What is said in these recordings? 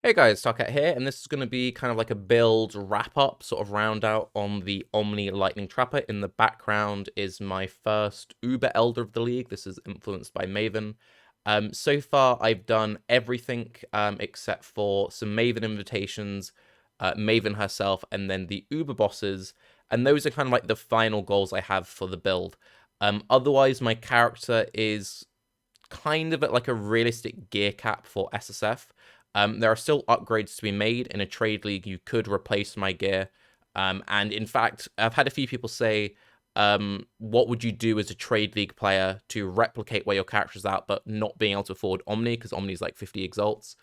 Hey guys, Tarke here, and this is going to be kind of like a build wrap-up, sort of round out on the Omni Lightning Trapper. In the background is my first Uber Elder of the League. This is influenced by Maven. So far, I've done everything except for some Maven invitations, Maven herself, and then the Uber bosses, and those are kind of like the final goals I have for the build. Otherwise, my character is kind of at like a realistic gear cap for SSF. There are still upgrades to be made. In a trade league, you could replace my gear. And in fact, I've had a few people say, what would you do as a trade league player to replicate where your character's at, but not being able to afford Omni, because Omni's like 50 exalts?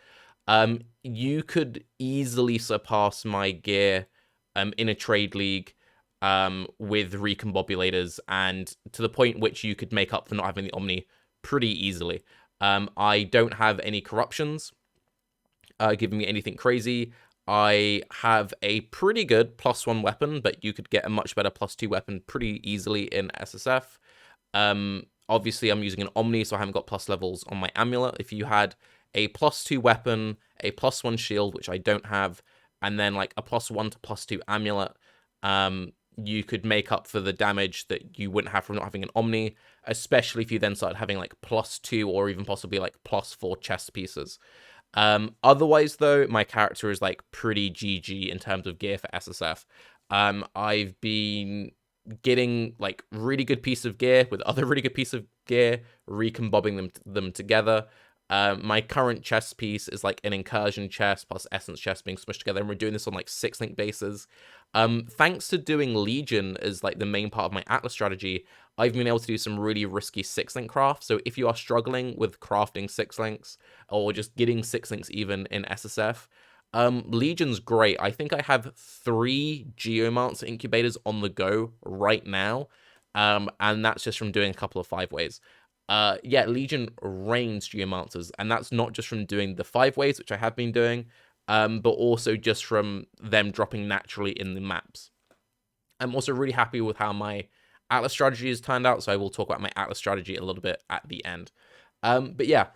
You could easily surpass my gear in a trade league with recombobulators, and to the point which you could make up for not having the Omni pretty easily. I don't have any corruptions giving me anything crazy. I have a pretty good +1 weapon, but you could get a much better +2 weapon pretty easily in SSF. Obviously, I'm using an Omni, so I haven't got plus levels on my amulet. If you had a +2 weapon, a +1 shield, which I don't have, and then like a +1 to +2 amulet, you could make up for the damage that you wouldn't have from not having an Omni, especially if you then started having like +2 or even possibly like +4 chest pieces. Otherwise, though, my character is like pretty GG in terms of gear for SSF. I've been getting like really good piece of gear with other really good piece of gear, recombobbing them together. My current chest piece is like an incursion chest plus essence chest being smushed together, and we're doing this on like 6-link bases. Thanks to doing Legion as like the main part of my Atlas strategy, I've been able to do some really risky 6-link craft. So if you are struggling with crafting 6-links or just getting 6-links even in SSF, Legion's great. I think I have 3 Geomancer incubators on the go right now, and that's just from doing a couple of 5-ways. Yeah, Legion rains Geomancers, and that's not just from doing the 5-ways, which I have been doing, but also just from them dropping naturally in the maps. I'm also really happy with how my Atlas strategy has turned out, so I will talk about my Atlas strategy a little bit at the end. But yeah,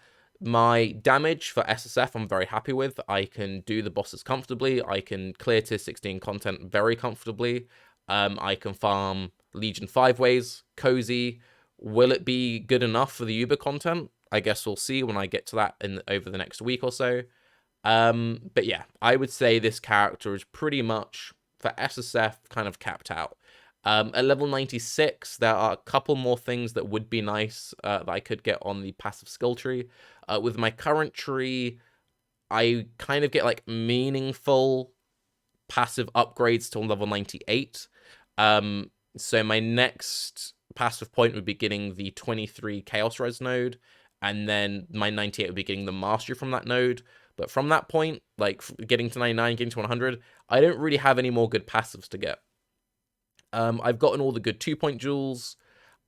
my damage for SSF I'm very happy with. I can do the bosses comfortably. I can clear tier 16 content very comfortably. I can farm Legion 5-ways, cozy. Will it be good enough for the Uber content? I guess we'll see when I get to that over the next week or so. But yeah, I would say this character is pretty much, for SSF, kind of capped out. At level 96, there are a couple more things that would be nice that I could get on the passive skill tree. With my current tree, I kind of get like meaningful passive upgrades till level 98. So my next passive point would be getting the 23 Chaos Res node, and then my 98 would be getting the Mastery from that node. But from that point, like getting to 99, getting to 100, I don't really have any more good passives to get. I've gotten all the good 2-point jewels.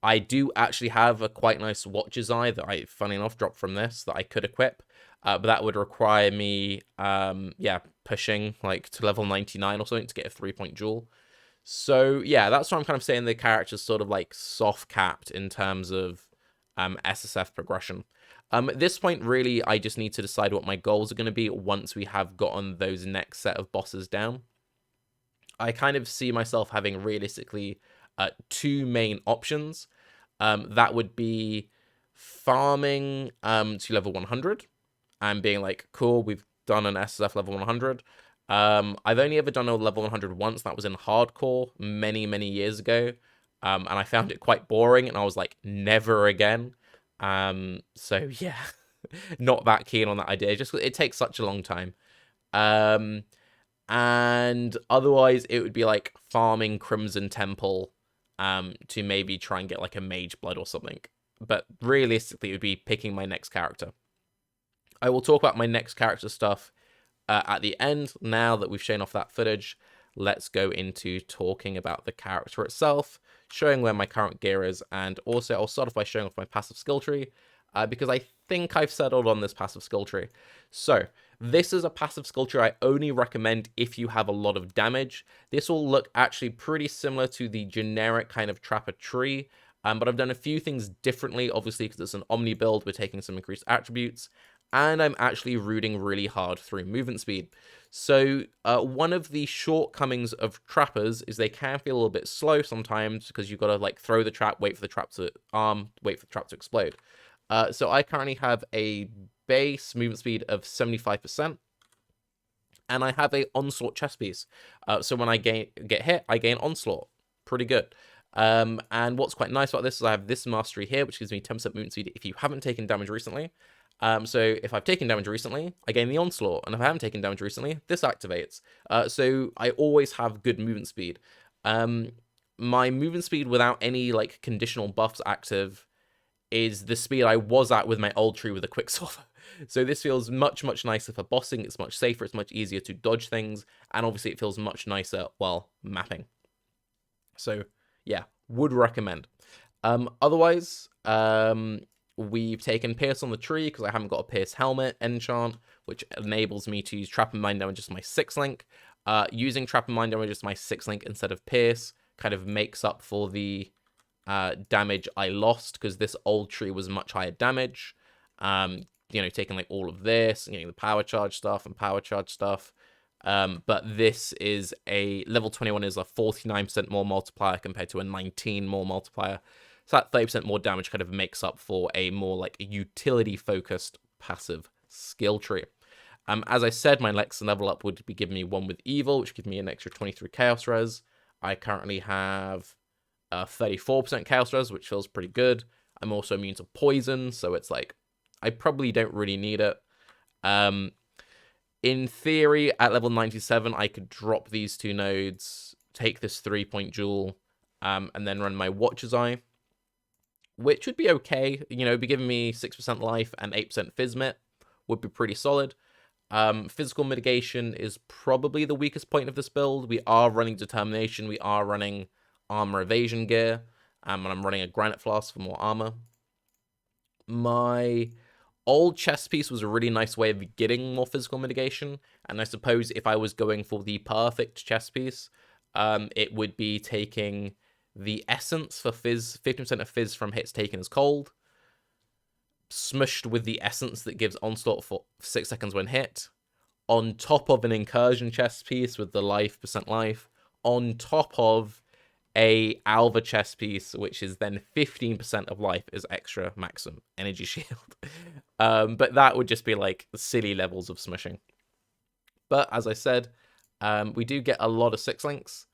I do actually have a quite nice Watcher's Eye that I, funny enough, dropped from this that I could equip. But that would require me, yeah, pushing like to level 99 or something to get a 3-point jewel. So yeah, that's what I'm kind of saying. The character's sort of like soft capped in terms of SSF progression. At this point, really, I just need to decide what my goals are going to be once we have gotten those next set of bosses down. I kind of see myself having realistically 2 main options. That would be farming to level 100 and being like, cool, we've done an SSF level 100. I've only ever done a level 100 once. That was in hardcore many, many years ago. And I found it quite boring, and I was like, never again. So yeah, not that keen on that idea. Just it takes such a long time. And otherwise it would be like farming Crimson Temple to maybe try and get like a Mage Blood or something. But realistically, it would be picking my next character. I will talk about my next character stuff at the end. Now that we've shown off that footage, let's go into talking about the character itself, showing where my current gear is, and also I'll start off by showing off my passive skill tree, because I think I've settled on this passive skill tree. So this is a passive skill tree I only recommend if you have a lot of damage. This will look actually pretty similar to the generic kind of trapper tree, but I've done a few things differently, obviously, because it's an Omni build. We're taking some increased attributes, and I'm actually rooting really hard through movement speed. So one of the shortcomings of trappers is they can feel a little bit slow sometimes because you've got to like throw the trap, wait for the trap to wait for the trap to explode. So I currently have a base movement speed of 75%, and I have a onslaught chest piece. So when I get hit, I gain onslaught. Pretty good. And what's quite nice about this is I have this mastery here, which gives me 10% movement speed if you haven't taken damage recently. So if I've taken damage recently, I gain the onslaught, and if I haven't taken damage recently, this activates. So I always have good movement speed. My movement speed without any like conditional buffs active is the speed I was at with my old tree with a quicksilver. So this feels much, much nicer for bossing. It's much safer. It's much easier to dodge things. And obviously it feels much nicer while mapping. So yeah, would recommend. Otherwise, we've taken Pierce on the tree because I haven't got a Pierce helmet enchant, which enables me to use Trap and Mind Damage as my 6th link. Using Trap and Mind Damage as my 6th link instead of Pierce kind of makes up for the damage I lost, because this old tree was much higher damage. You know, taking like all of this, getting the power charge stuff and power charge stuff. But this is a level 21 is a 49% more multiplier compared to a 19 more multiplier. So that 30% more damage kind of makes up for a more like utility focused passive skill tree. As I said, my next level up would be giving me one with evil, which gives me an extra 23 chaos res. I currently have 34% chaos res, which feels pretty good. I'm also immune to poison, so it's like I probably don't really need it. In theory, at level 97, I could drop these 2 nodes, take this 3-point jewel, and then run my Watcher's Eye, which would be okay. You know, be giving me 6% life and 8% Physmit would be pretty solid. Physical mitigation is probably the weakest point of this build. We are running determination. We are running armor evasion gear, and I'm running a granite flask for more armor. My old chest piece was a really nice way of getting more physical mitigation, and I suppose if I was going for the perfect chest piece, it would be taking the essence for fizz, 50% of fizz from hits taken as cold, smushed with the essence that gives onslaught for 6 seconds when hit, on top of an incursion chest piece with the percent life, on top of a Alva chest piece, which is then 15% of life as extra maximum energy shield. But that would just be like silly levels of smushing. But as I said, we do get a lot of 6 links.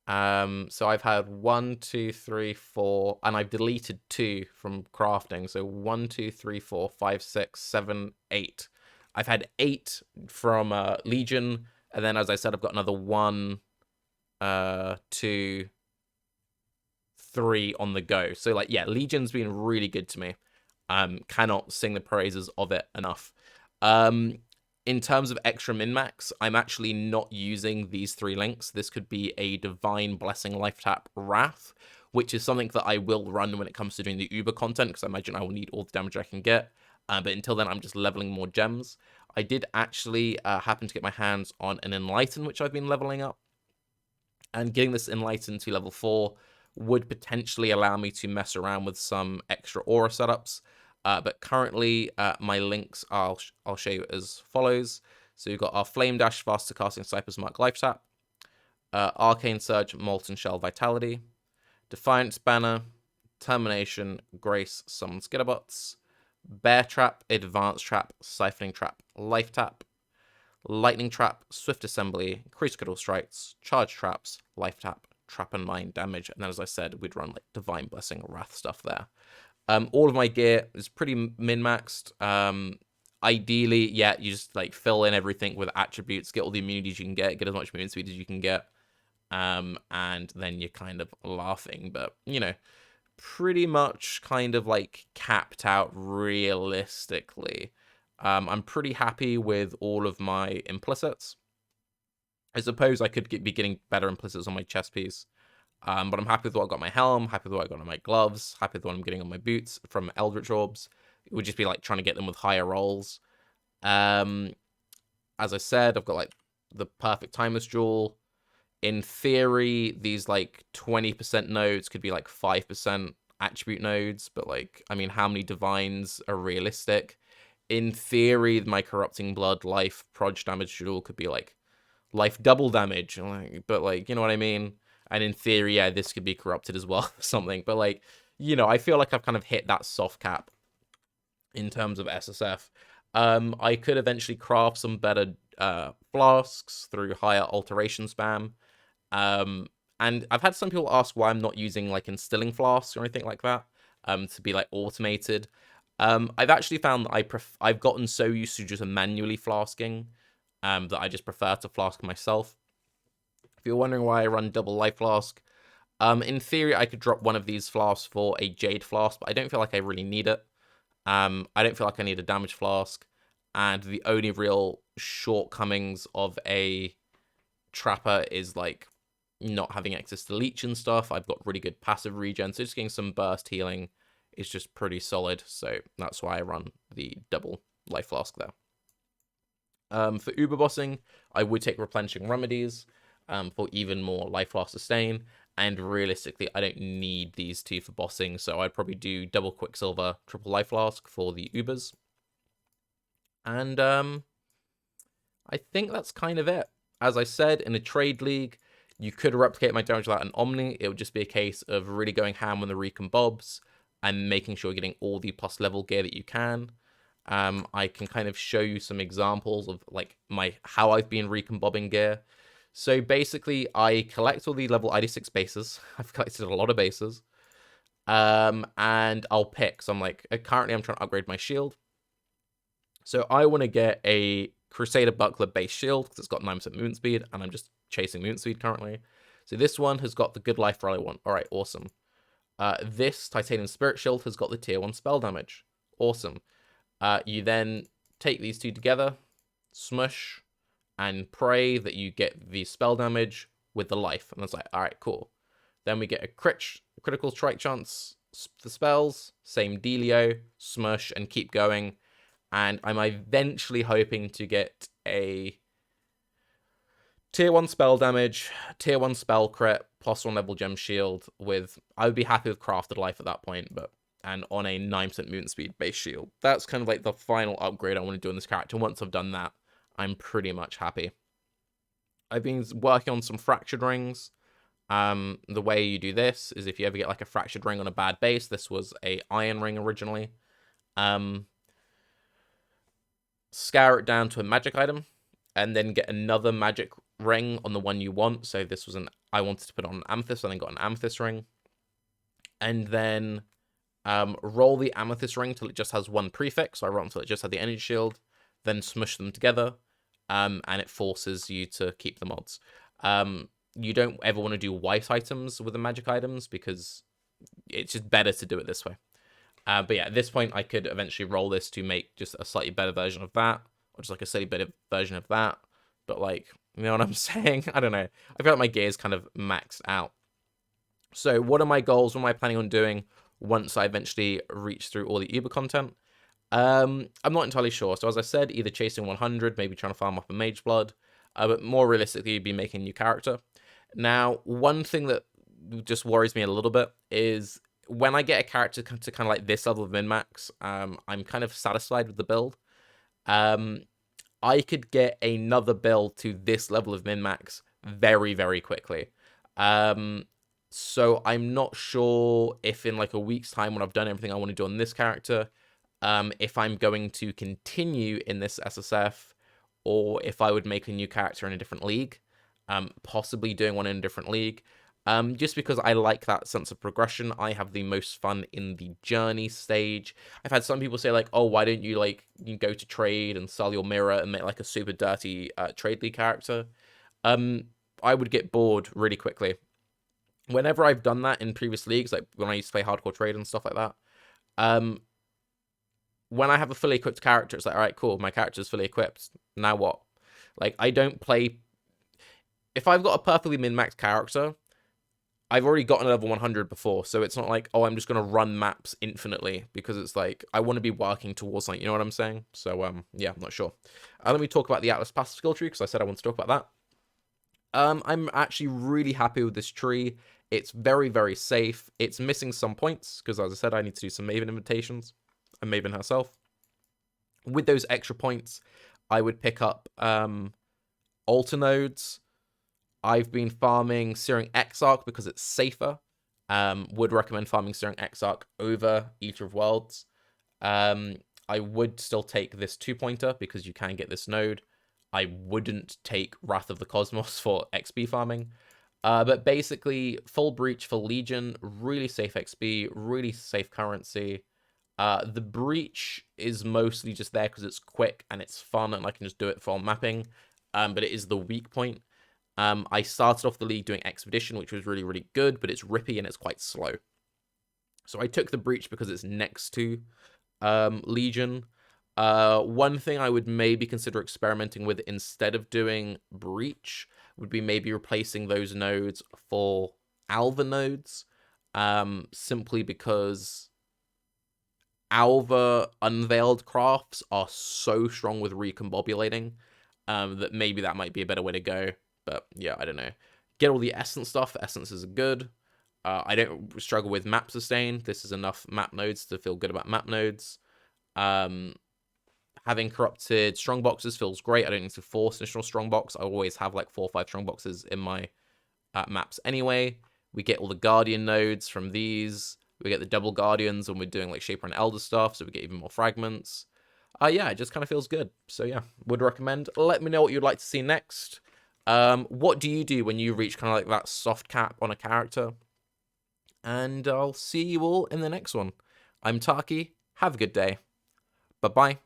So I've had 1, 2, 3, 4, and I've deleted 2 from crafting. So 1, 2, 3, 4, 5, 6, 7, 8. I've had 8 from Legion, and then as I said, I've got another 1, 2, 3 on the go. So like, yeah, Legion's been really good to me. Cannot sing the praises of it enough. In terms of extra min-max, I'm actually not using these 3 links. This could be a Divine Blessing Life Tap Wrath, which is something that I will run when it comes to doing the Uber content, because I imagine I will need all the damage I can get. But until then, I'm just leveling more gems. I did actually happen to get my hands on an Enlighten, which I've been leveling up. And getting this Enlighten to level 4 would potentially allow me to mess around with some extra aura setups. But currently, my links I'll show you as follows. So you've got our Flame Dash, Faster Casting, Cypress Mark Life Tap, Arcane Surge, Molten Shell Vitality, Defiance Banner, Termination, Grace, Summon Skitterbots, Bear Trap, Advanced Trap, Siphoning Trap, Life Tap, Lightning Trap, Swift Assembly, Critical Strikes, Charge Traps, Life Tap, Trap and Mind Damage, and then as I said, we'd run like Divine Blessing, Wrath stuff there. All of my gear is pretty min-maxed. Ideally, yeah, you just like fill in everything with attributes, get all the immunities you can get as much movement speed as you can get, and then you're kind of laughing. But, you know, pretty much kind of like capped out realistically. I'm pretty happy with all of my implicits. I suppose I could be getting better implicits on my chest piece. But I'm happy with what I got on my helm, happy with what I got on my gloves, happy with what I'm getting on my boots from Eldritch Orbs. It would just be like trying to get them with higher rolls. As I said, I've got like the perfect Timeless Jewel. In theory, these like 20% nodes could be like 5% attribute nodes, but like, I mean, how many divines are realistic? in theory, my Corrupting Blood, life, proj damage duel could be, like, life double damage. But, like, you know what I mean? And in theory, yeah, this could be corrupted as well, or something. But, like, you know, I feel like I've kind of hit that soft cap in terms of SSF. I could eventually craft some better flasks through higher alteration spam. And I've had some people ask why I'm not using, like, instilling flasks or anything like that, to be, like, automated. I've actually found that I've gotten so used to just manually flasking, that I just prefer to flask myself. If you're wondering why I run double life flask, in theory, I could drop one of these flasks for a jade flask, but I don't feel like I really need it. I don't feel like I need a damage flask, and the only real shortcomings of a trapper is, like, not having access to leech and stuff. I've got really good passive regen, so just getting some burst healing is just pretty solid, so that's why I run the double life flask there. For uber bossing, I would take replenishing remedies for even more life flask sustain, and realistically, I don't need these two for bossing, so I'd probably do double quicksilver, triple life flask for the ubers. And I think that's kind of it. As I said, in a trade league, you could replicate my damage without an Omni. It would just be a case of really going ham on the recon bobs and making sure you're getting all the plus level gear that you can. I can kind of show you some examples of, like, how I've been recon bobbing gear. So basically, I collect all the level ID6 bases. I've collected a lot of bases. And I'll pick. So I'm like, currently I'm trying to upgrade my shield. So I want to get a Crusader Buckler base shield because it's got 9% movement speed, and I'm just chasing movement speed currently. So this one has got the good life roll I want. All right, awesome. This Titanium Spirit Shield has got the tier 1 spell damage. Awesome. You then take these two together, smush, and pray that you get the spell damage with the life. And it's like, all right, cool. Then we get a critical strike chance for spells, same dealio, smush, and keep going. And I'm eventually hoping to get a tier 1 spell damage, tier 1 spell crit, plus 1 level gem shield with, I would be happy with crafted life at that point, and on a 9% movement speed base shield. That's kind of like the final upgrade I want to do on this character. Once I've done that, I'm pretty much happy. I've been working on some fractured rings. The way you do this is if you ever get, like, a fractured ring on a bad base, this was a iron ring originally. Scour it down to a magic item, and then get another magic ring on the one you want. So this was I wanted to put on an amethyst, and then got an amethyst ring. And then roll the amethyst ring till it just has one prefix. So I roll until it just had the energy shield, then smush them together, and it forces you to keep the mods. You don't ever want to do white items with the magic items because it's just better to do it this way. But yeah, at this point, I could eventually roll this to make just a slightly better version of that, or just like a slightly better version of that. But, like, you know what I'm saying? I don't know. I feel like my gear is kind of maxed out. So what are my goals? What am I planning on doing once I eventually reach through all the Uber content? I'm not entirely sure. So as I said, either chasing 100, maybe trying to farm up a mage blood, but more realistically, be making a new character. Now, one thing that just worries me a little bit is when I get a character to kind of like this level of min-max, I'm kind of satisfied with the build. I could get another build to this level of min-max very, very quickly. So I'm not sure if in, like, a week's time when I've done everything I want to do on this character, if I'm going to continue in this SSF, or if I would make a new character in a different league, possibly doing one in a different league. Just because I like that sense of progression. I have the most fun in the journey stage. I've had some people say, like, oh, why don't you, like, you go to trade and sell your mirror and make, like, a super dirty trade league character? I would get bored really quickly. Whenever I've done that in previous leagues, like when I used to play hardcore trade and stuff like that, when I have a fully equipped character, it's like, all right, cool, my character's fully equipped. Now what? Like, I don't play... If I've got a perfectly min-max character, I've already gotten level 100 before, so it's not like, oh, I'm just going to run maps infinitely, because it's like, I want to be working towards, like, you know what I'm saying? So, yeah, I'm not sure. Let me talk about the Atlas passive skill tree, because I said I want to talk about that. I'm actually really happy with this tree. It's very, very safe. It's missing some points, because as I said, I need to do some Maven invitations, and Maven herself. With those extra points, I would pick up altar nodes. I've been farming Searing Exarch because it's safer. Would recommend farming Searing Exarch over Eater of Worlds. I would still take this 2-pointer because you can get this node. I wouldn't take Wrath of the Cosmos for XP farming. But basically, full breach for Legion, really safe XP, really safe currency. The breach is mostly just there because it's quick and it's fun and I can just do it for mapping. But it is the weak point. I started off the league doing Expedition, which was really, really good, but it's rippy and it's quite slow. So I took the breach because it's next to Legion. One thing I would maybe consider experimenting with instead of doing breach would be maybe replacing those nodes for Alva nodes, simply because Alva unveiled crafts are so strong with recombobulating that maybe that might be a better way to go. But yeah, I don't know. Get all the essence stuff. Essences are good. I don't struggle with map sustain. This is enough map nodes to feel good about map nodes. Having corrupted strongboxes feels great. I don't need to force additional strongbox. I always have like 4 or 5 strongboxes in my maps anyway. We get all the guardian nodes from these. We get the double guardians when we're doing like Shaper and Elder stuff, so we get even more fragments. Yeah, it just kind of feels good. So yeah, would recommend. Let me know what you'd like to see next. What do you do when you reach kind of like that soft cap on a character? And I'll see you all in the next one. I'm Tarke. Have a good day. Bye-bye.